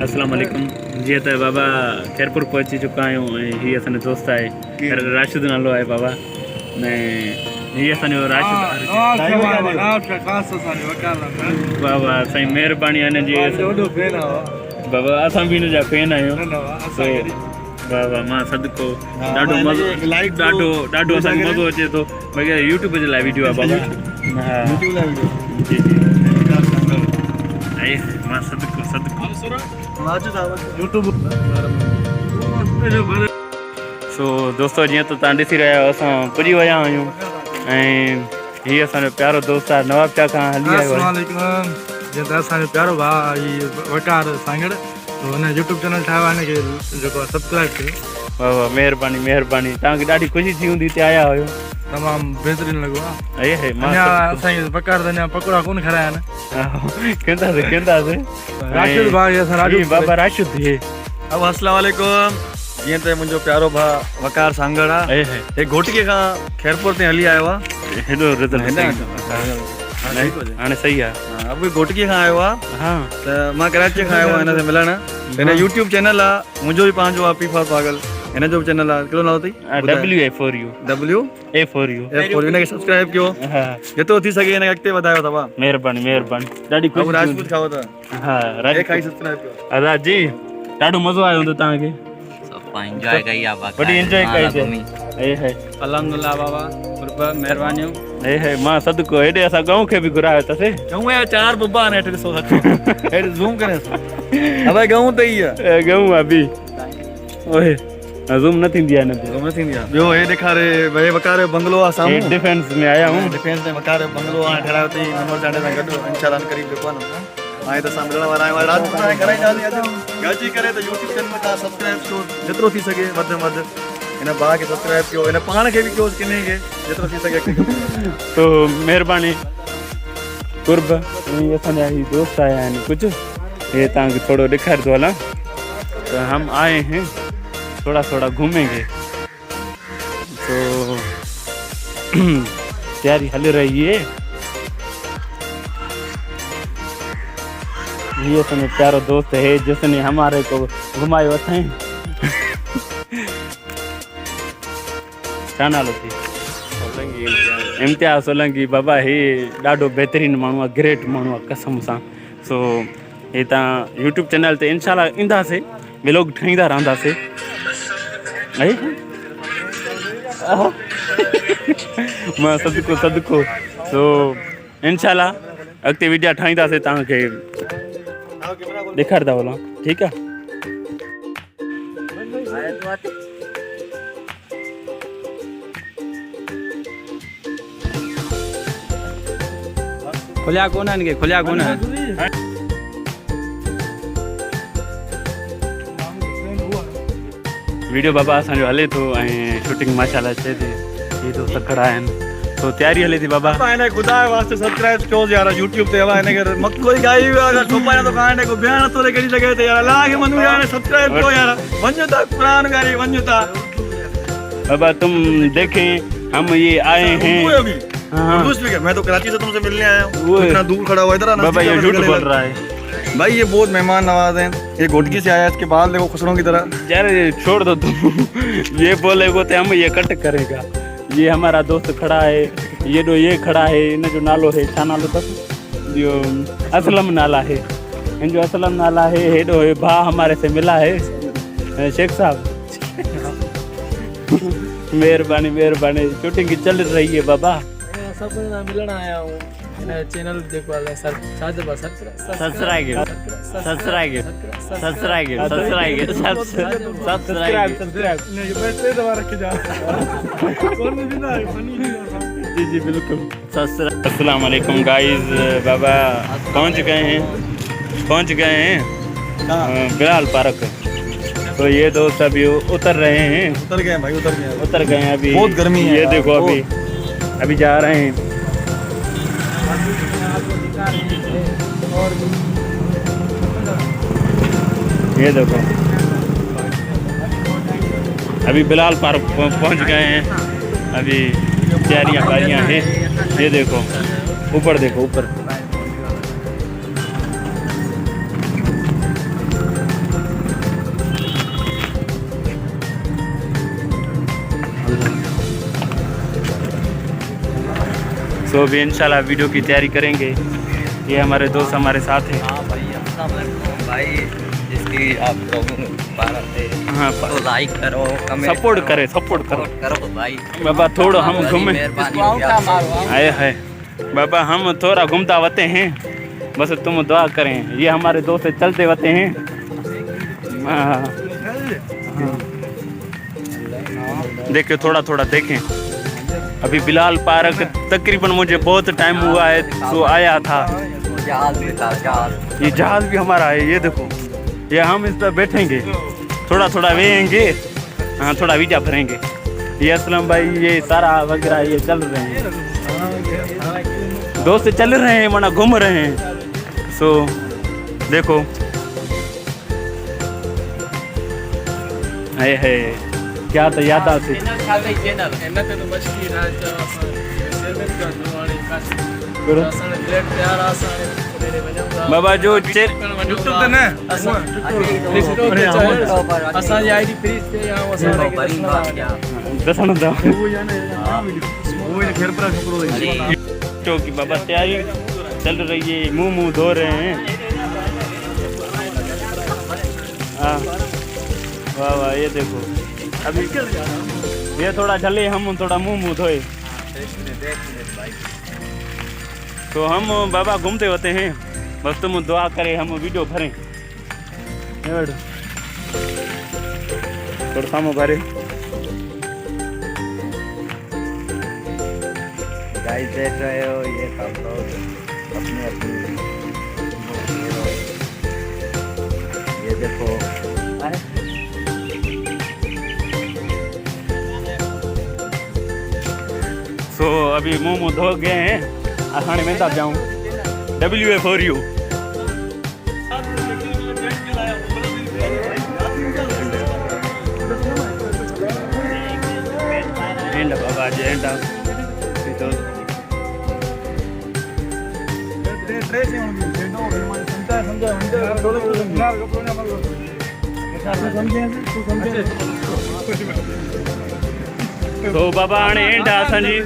अस्सलाम वालेकुम जी। त बाबा खैरपुर पहुंची चुका आहियूं ऐं हीअ असांजो दोस्त आहे राशिद नालो आहे बाबा ऐं हीअ असांजो राशिद बाबा साईं महिरबानी हिन जी बाबा असां बि हिन जा फैन आहियूं बाबा मां सदको ॾाढो मज़ो ॾाढो असांखे मज़ो अचे थो वग़ैरह यूट्यूब जे लाइ वीडियो आहे बाबा हा जी जी मां सदको सो दोस्तो जीअं त तव्हां ॾिसी रहिया आहियो असां पुॼी विया आहियूं ऐं हीअ असांजो प्यारो दोस्त आहे नवाब शाह खां हली आयो आहे। जीअं त असांजो प्यारो भाउ वकार सांगड़ हुन यूट्यूब चैनल ठाहियो आहे हिनखे जेको सब्सक्राइब कयो। वाह वाह महिरबानी महिरबानी तव्हांखे ॾाढी ख़ुशी थी हूंदी हिते आया हुयो। तमामु बहितरीनु लॻो आहे। अञा असांखे वकार त अञा पकोड़ा कोन खाराया आहिनि। कंदासीं राशिद भाई असां बाबा राशिद अस्सलाम वालेकुम। जीअं त मुंहिंजो प्यारो भाउ वकार सांगड़ आहे हे घोटिके खां खैरपुर ते हली आयो आहे। हेॾो हाणे सही आहे अब घोटिके खां आयो आहे त मां कराची खां आयो आहियां हिन से मिलण। हिन यूट्यूब चैनल आहे मुंहिंजो बि पंहिंजो आहे पी फॉर पागल हिन जो बि चैनल आहे। कहिड़ो नालो अथई WA4U हिनखे सब्सक्राइब कयो जेतिरो थी सघे हिनखे अॻिते वधायो अथव। महिरबानी महिरबानी ॾाढी ख़ुशी राजपूत खाओ त हा खाई सब्सक्राइब कयो। आज़ाद जी ॾाढो मज़ो आयो हूंदो तव्हांखे एंजॉय कई आहे वॾी एंजॉय कई है अल्हम्दुलिल्लाह बाबा कुर्ब महिरबानियूं है मां सदको हेॾे असां गऊं खे बि घुरायो अथसीं। गऊं जा 4 बुब्बा आहिनि हेठि ॾिसो हेठि ज़ूम करे अबे गऊं त ई आहे गऊं आहे बि ओए ज़ूम न थींदी आहे ज़ूम न थींदी आहे। ॿियो हे ॾेखारे भई वकार जो बंगलो आहे साम्हूं डिफेंस में आया हूं डिफेंस में वकार जो बंगलो आहे ठहिरायो अथई नंबर चांडे सां गॾु इंशाल्लाह करीब जेको आहे न हाणे त असां मिलण वारा आहियूं। राजपूत हाणे घर ई गॾिजी करे त यूट्यूब चैनल खां सब्सक्राइब कयो जेतिरो थी सघे वधि में वधि हिन भाउ खे सब्सक्राइब कयो हिन पाण खे बि कयो किने खे जेतिरो थी सघे तो महिरबानी कुर्ब असांजा ही दोस्त आया आहिनि कुझु हे तव्हांखे थोरो ॾेखारे थो हलां त हम आए हैं थोड़ा थोड़ा घूमेंगे तो तैयारी हल रही है। ये असांजो प्यारो दोस्त है जिसने हमारे को घुमायो अथई छा नालो थी इम्तियाज़ सोलंकी बाबा हे ॾाढो बहितरीनु माण्हू आहे ग्रेट माण्हू आहे कसम सां। सो हे तव्हां यूट्यूब चैनल ते इंशाल्लाह ईंदासीं व्लॉग ठाहींदा रहंदासीं मां सदको सो इंशाल्लाह अॻिते वीडियो ठाहींदासीं तव्हांखे ॾेखारींदा हलां ठीकु आहे। खुलिया कोन आहिनि खुलिया कोन आहिनि वीडियो बाबा असांजो हले थो ऐं शूटिंग माशाल्लाह अचे थी ही दोस्त खड़ा आहिनि तो तैयारी हले थी बाबा हिन ख़ुदा वास्ते सब्सक्राइब कयो यार यूट्यूब ते हिनखे कोई गाई अगरि छोपाया तो कहां को बयान तो करी लगे तो यार अल्लाह के मनु यार सब्सक्राइब करो यार वञो था कुरान गाई वञो था बाबा तुम देखें हम ये आए हैं मैं तो कराची से तुमसे मिलने आया हूँ इतना दूर खड़ा हुआ इधर बाबा ये झूठ बोल रहा है भाई ये बहुत मेहमान नवाज हैं ये घोटकी से आया इसके बाद देखो खुसरों की तरह यार छोड़ दो तुम ये बोलेगो तो हम ये कट करेगा। ये हमारा दोस्त खड़ा है ये खड़ा है इन जो नालो है छा नालो तक जो असलम नाला है इन जो असलम नाला है हेडो है भा हमारे से मिला है शेख साहब मेहरबानी मेहरबानी शूटिंग चल रही है बाबा सब मिलण आया हूँ चैनल देखो जी बिल्कुल। अस्सलाम वालेकुम गाइस बाबा पहुंच गए हैं बिलाल पार्क। तो ये दोस्त अभी उतर रहे हैं उतर गए हैं अभी बहुत गर्मी है ये देखो अभी जा रहे हैं ये देखो अभी बिलाल पार्क पहुंच गए हैं अभी तैयारियां हैं ये देखो ऊपर देखो ऊपर। तो अभी इंशाल्लाह वीडियो की तैयारी करेंगे। ये हमारे दोस्त हमारे साथ हैं। हाँ भाई, अस्सलाम वालेकुम भाई। जिसकी आप लोगों ने बारह से हाँ तो लाइक करो, कमेंट सपोर्ट करे सपोर्ट करो करो भाई। बाबा थोड़ा हम घूमे मेहरबानी होगी आपसे। आए है बाबा हम थोड़ा घूमता होते हैं, बस तुम दुआ करें। ये हमारे दोस्त चलते होते हैं। हाँ। देखे थोड़ा थोड़ा देखें। अभी बिलाल पार्क तकरीबन मुझे बहुत टाइम हुआ है तो आया था। जहाज भी था, जहाज। ये जहाज भी हमारा है, ये देखो। ये हम इस पर बैठेंगे, थोड़ा थोड़ा वेंगे, हाँ थोड़ा वीजा भरेंगे। ये असलम भाई ये सारा वगैरह ये चल रहे हैं, दोस्त चल रहे हैं मना घूम रहे हैं। सो देखो है क्या तो याद आती। बाबा जो चेक असांजी आईडी फ्री ते या दसन था वो घर पर छोकरो तो कि बाबा तैयारी चल रही है, मुंह धो रहे हैं। हाँ वाह वाह ये देखो अभी ये थोड़ा चले हम थोड़ा मुंह धोए। तो हम बाबा घूमते होते हैं, बस तुम दुआ करें हम वीडियो भरें। थोड़ा सामो भरे गाइस देख रहे हो ये सब लोग अपनी अपनी ये देखो। सो अभी मुंह धो गए हैं, आसानी में तब जाऊँ WA for you। एंड बाबा जी एंड तो बाबा हाणे एंड असांजी